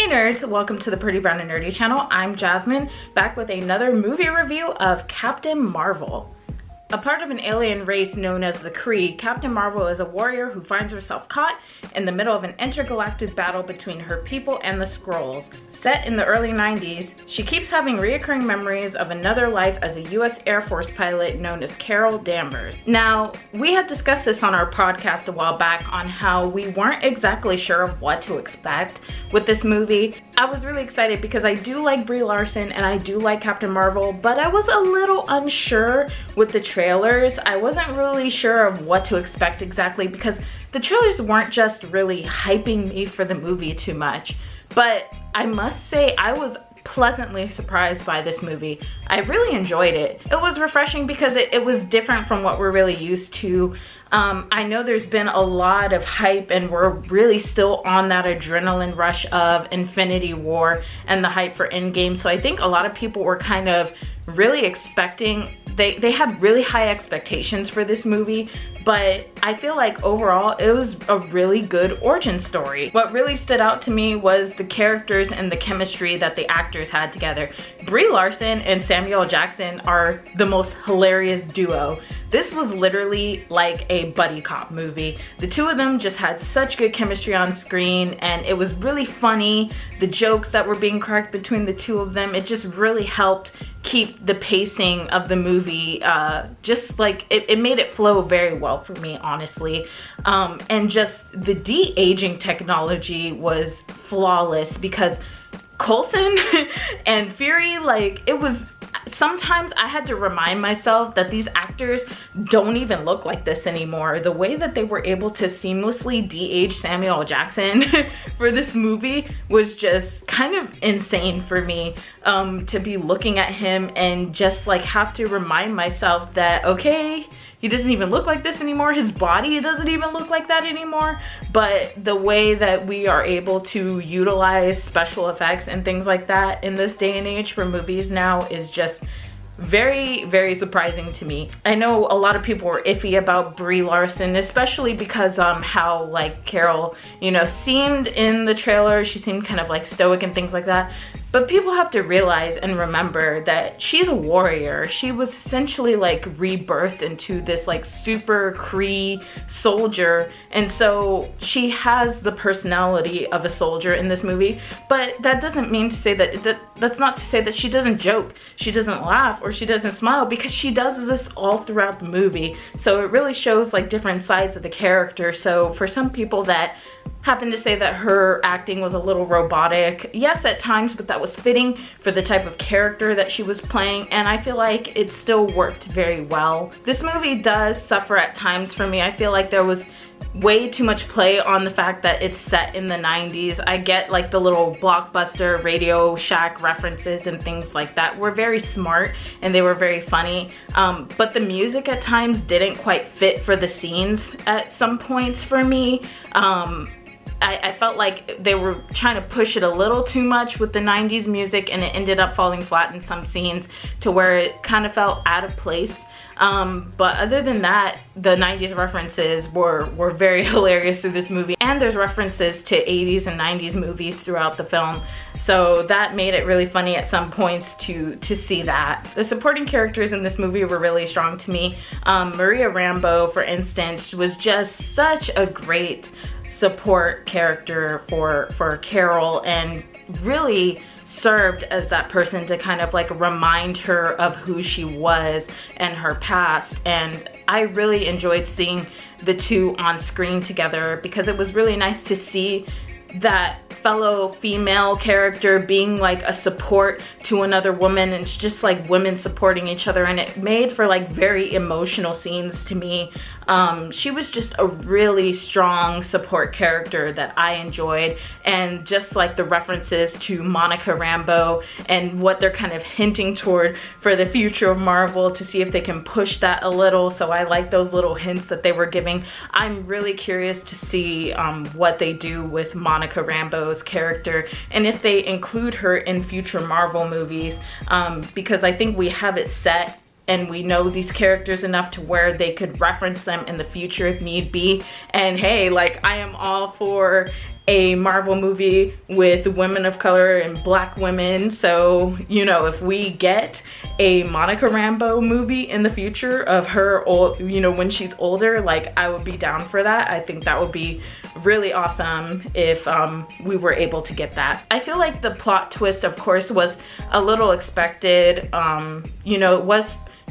Hey nerds, welcome to the Pretty Brown and Nerdy channel. I'm Jasmine, back with another movie review of Captain Marvel. A part of an alien race known as the Kree, Captain Marvel is a warrior who finds herself caught in the middle of an intergalactic battle between her people and the Skrulls. Set in the early 90s, she keeps having reoccurring memories of another life as a US Air Force pilot known as Carol Danvers. Now, we had discussed this on our podcast a while back on how we weren't exactly sure of what to expect with this movie. I was really excited because I do like Brie Larson and I do like Captain Marvel, but I was a little unsure with the trailers. I wasn't really sure of what to expect exactly because the trailers weren't just really hyping me for the movie too much. But I must say I was pleasantly surprised by this movie. I really enjoyed it. It was refreshing because it was different from what we're really used to. I know there's been a lot of hype and we're really still on that adrenaline rush of Infinity War and the hype for Endgame. So I think a lot of people were kind of really expecting, they had really high expectations for this movie, but I feel like overall it was a really good origin story. What really stood out to me was the characters and the chemistry that the actors had together. Brie Larson and Samuel Jackson are the most hilarious duo. This was literally like a buddy cop movie. The two of them just had such good chemistry on screen and it was really funny. The jokes that were being cracked between the two of them, it just really helped keep the pacing of the movie, just like, it made it flow very well for me, honestly. And just the de-aging technology was flawless because Coulson and Fury, like, it was, sometimes I had to remind myself that these actors don't even look like this anymore. The way that they were able to seamlessly de-age Samuel Jackson for this movie was just kind of insane for me, to be looking at him and just like have to remind myself that, okay, he doesn't even look like this anymore. His body doesn't even look like that anymore. But the way that we are able to utilize special effects and things like that in this day and age for movies now is just very, very surprising to me. I know a lot of people were iffy about Brie Larson, especially because how like Carol, you know, seemed in the trailer. She seemed kind of like stoic and things like that. But people have to realize and remember that she's a warrior. She was essentially like rebirthed into this like super Kree soldier. And so she has the personality of a soldier in this movie. But that doesn't mean to say that's not to say that she doesn't joke, she doesn't laugh, or she doesn't smile, because she does this all throughout the movie. So it really shows like different sides of the character. So for some people that happen to say that her acting was a little robotic, yes, at times, but that was fitting for the type of character that she was playing, and I feel like it still worked very well. This movie does suffer at times for me. I feel like there was way too much play on the fact that it's set in the 90s. I get like the little blockbuster Radio Shack references and things like that were very smart and they were very funny, but the music at times didn't quite fit for the scenes at some points for me. I felt like they were trying to push it a little too much with the 90s music, and it ended up falling flat in some scenes to where it kind of felt out of place. But other than that, the 90s references were very hilarious through this movie, and there's references to 80s and 90s movies throughout the film, so that made it really funny at some points to see that. The supporting characters in this movie were really strong to me. Maria Rambeau, for instance, was just such a great support character for Carol, and really served as that person to kind of like remind her of who she was and her past. And I really enjoyed seeing the two on screen together because it was really nice to see that fellow female character being like a support to another woman, and it's just like women supporting each other, and it made for like very emotional scenes to me. She was just a really strong support character that I enjoyed, and just like the references to Monica Rambeau and what they're kind of hinting toward for the future of Marvel to see if they can push that a little. So I like those little hints that they were giving. I'm really curious to see what they do with Monica Rambeau's character and if they include her in future Marvel movies, because I think we have it set and we know these characters enough to where they could reference them in the future if need be. And hey, like, I am all for a Marvel movie with women of color and black women. So, you know, if we get a Monica Rambeau movie in the future of her, you know, when she's older, like, I would be down for that. I think that would be really awesome if we were able to get that. I feel like the plot twist, of course, was a little expected. You know,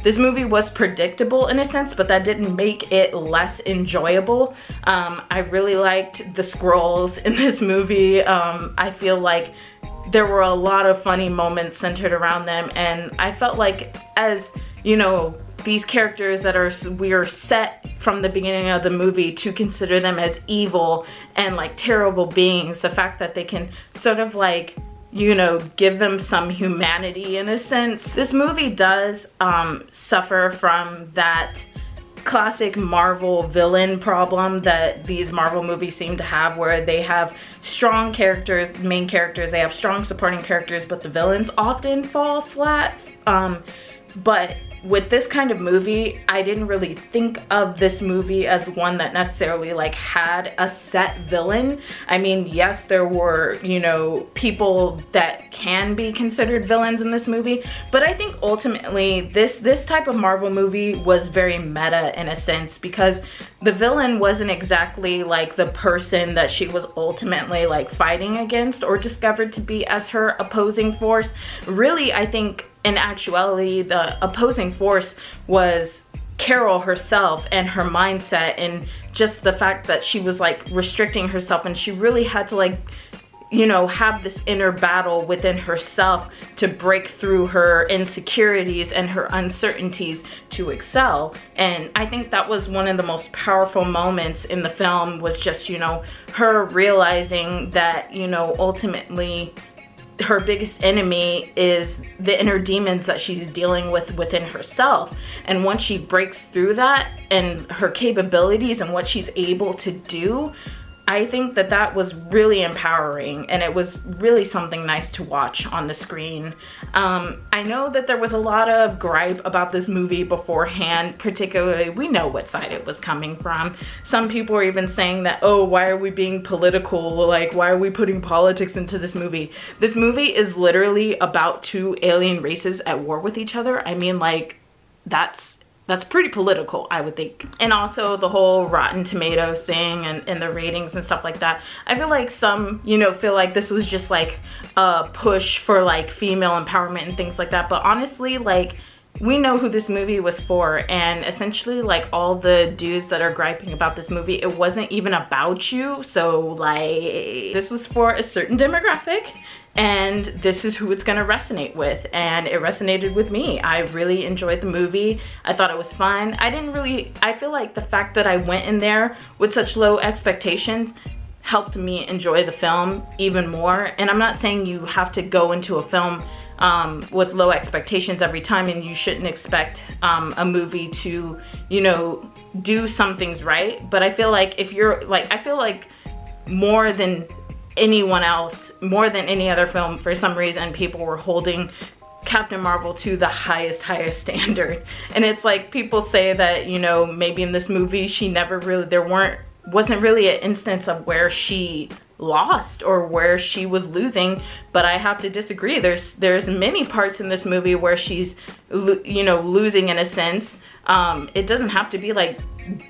this movie was predictable in a sense, but that didn't make it less enjoyable. I really liked the Skrulls in this movie. I feel like there were a lot of funny moments centered around them, and I felt like, as you know, these characters that we are set from the beginning of the movie to consider them as evil and like terrible beings, the fact that they can sort of like, you know, give them some humanity in a sense. This movie does suffer from that classic Marvel villain problem that these Marvel movies seem to have, where they have strong characters, main characters, they have strong supporting characters, but the villains often fall flat. But with this kind of movie, I didn't really think of this movie as one that necessarily like had a set villain. I mean, yes, there were, you know, people that can be considered villains in this movie, but I think ultimately this type of Marvel movie was very meta in a sense, because the villain wasn't exactly like the person that she was ultimately like fighting against or discovered to be as her opposing force. Really, I think in actuality, the opposing force was Carol herself and her mindset, and just the fact that she was like restricting herself, and she really had to like, you know, have this inner battle within herself to break through her insecurities and her uncertainties to excel. And I think that was one of the most powerful moments in the film, was just, you know, her realizing that, you know, ultimately her biggest enemy is the inner demons that she's dealing with within herself. And once she breaks through that and her capabilities and what she's able to do, I think that that was really empowering, and it was really something nice to watch on the screen. I know that there was a lot of gripe about this movie beforehand, particularly we know what side it was coming from. Some people were even saying that, oh, why are we being political? Like, why are we putting politics into this movie? This movie is literally about two alien races at war with each other. I mean, like, that's pretty political, I would think. And also the whole Rotten Tomatoes thing and the ratings and stuff like that. I feel like some, you know, feel like this was just like a push for like female empowerment and things like that. But honestly, like, we know who this movie was for, and essentially like all the dudes that are griping about this movie, it wasn't even about you. So like, this was for a certain demographic, and this is who it's gonna resonate with, and it resonated with me. I really enjoyed the movie. I thought it was fun. I feel like the fact that I went in there with such low expectations helped me enjoy the film even more. And I'm not saying you have to go into a film with low expectations every time, and you shouldn't expect a movie to, you know, do some things right. But I feel like if you're like, I feel like more than anyone else, more than any other film, for some reason people were holding Captain Marvel to the highest standard. And it's like, people say that, you know, maybe in this movie she never really, wasn't really an instance of where she lost or where she was losing, but I have to disagree. There's many parts in this movie where she's, you know, losing in a sense. It doesn't have to be like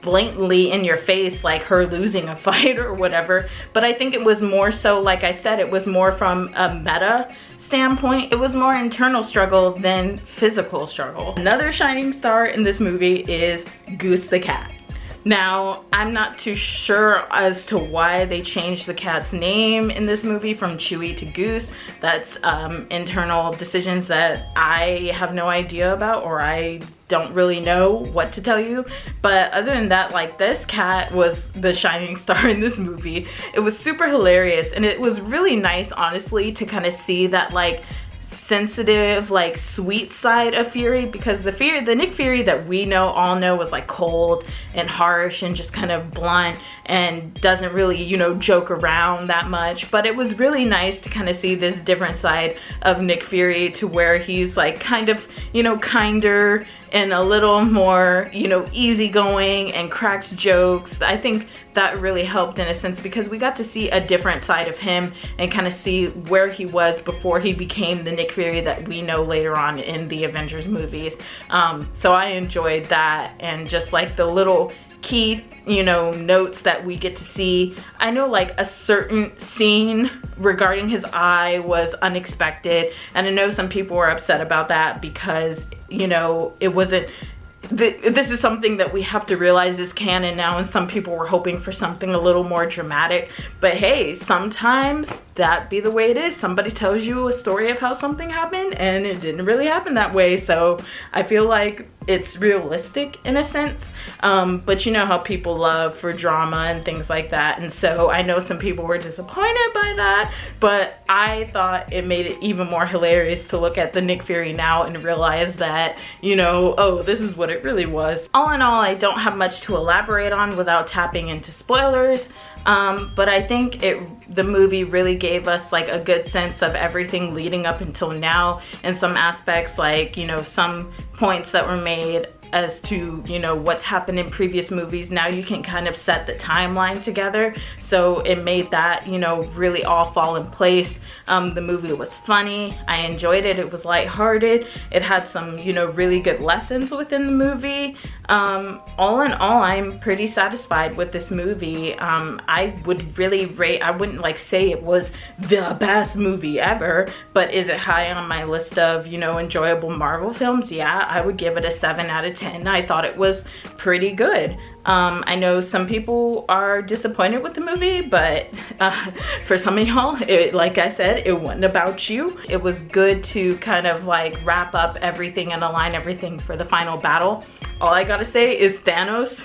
blatantly in your face, like her losing a fight or whatever, but I think it was more so, like I said, it was more from a meta standpoint. It was more internal struggle than physical struggle. Another shining star in this movie is Goose the cat. Now, I'm not too sure as to why they changed the cat's name in this movie from Chewie to Goose. That's internal decisions that I have no idea about, or I don't really know what to tell you. But other than that, like, this cat was the shining star in this movie. It was super hilarious, and it was really nice, honestly, to kind of see that, like, sensitive, like, sweet side of Fury, because the Nick Fury that we all know was like cold and harsh and just kind of blunt and doesn't really, you know, joke around that much. But it was really nice to kind of see this different side of Nick Fury, to where he's like kind of, you know, kinder and a little more, you know, easygoing and cracks jokes. I think that really helped in a sense because we got to see a different side of him and kind of see where he was before he became the Nick Fury that we know later on in the Avengers movies. So I enjoyed that, and just like the little key, you know, notes that we get to see. I know like a certain scene regarding his eye was unexpected, and I know some people were upset about that because, you know, it wasn't, this is something that we have to realize is canon now, and some people were hoping for something a little more dramatic. But hey, sometimes that be the way it is. Somebody tells you a story of how something happened and it didn't really happen that way. So I feel like it's realistic in a sense. But you know how people love for drama and things like that. And so I know some people were disappointed by that, but I thought it made it even more hilarious to look at the Nick Fury now and realize that, you know, oh, this is what it really was. All in all, I don't have much to elaborate on without tapping into spoilers. But I think the movie really gave us like a good sense of everything leading up until now, and some aspects, like, you know, some points that were made as to, you know, what's happened in previous movies. Now you can kind of set the timeline together, so it made that, you know, really all fall in place. The movie was funny. I enjoyed it. It was lighthearted. It had some, you know, really good lessons within the movie. All in all, I'm pretty satisfied with this movie. I would really rate, I wouldn't like say it was the best movie ever, but is it high on my list of, you know, enjoyable Marvel films? Yeah, I would give it a 7 out of 10. I thought it was pretty good. I know some people are disappointed with the movie, but for some of y'all, like I said, it wasn't about you. It was good to kind of like wrap up everything and align everything for the final battle. All I gotta say is Thanos,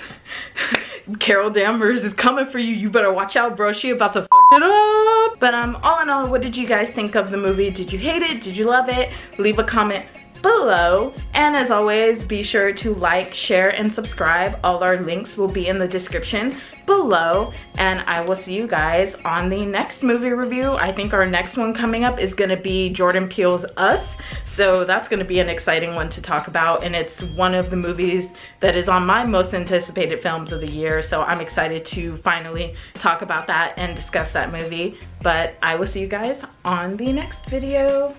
Carol Danvers is coming for you. You better watch out, bro. She about to fuck it up. But all in all, what did you guys think of the movie? Did you hate it? Did you love it? Leave a comment below, and as always, be sure to like, share, and subscribe. All our links will be in the description below, and I will see you guys on the next movie review. I think our next one coming up is gonna be Jordan Peele's Us, so that's gonna be an exciting one to talk about, and it's one of the movies that is on my most anticipated films of the year, so I'm excited to finally talk about that and discuss that movie. But I will see you guys on the next video.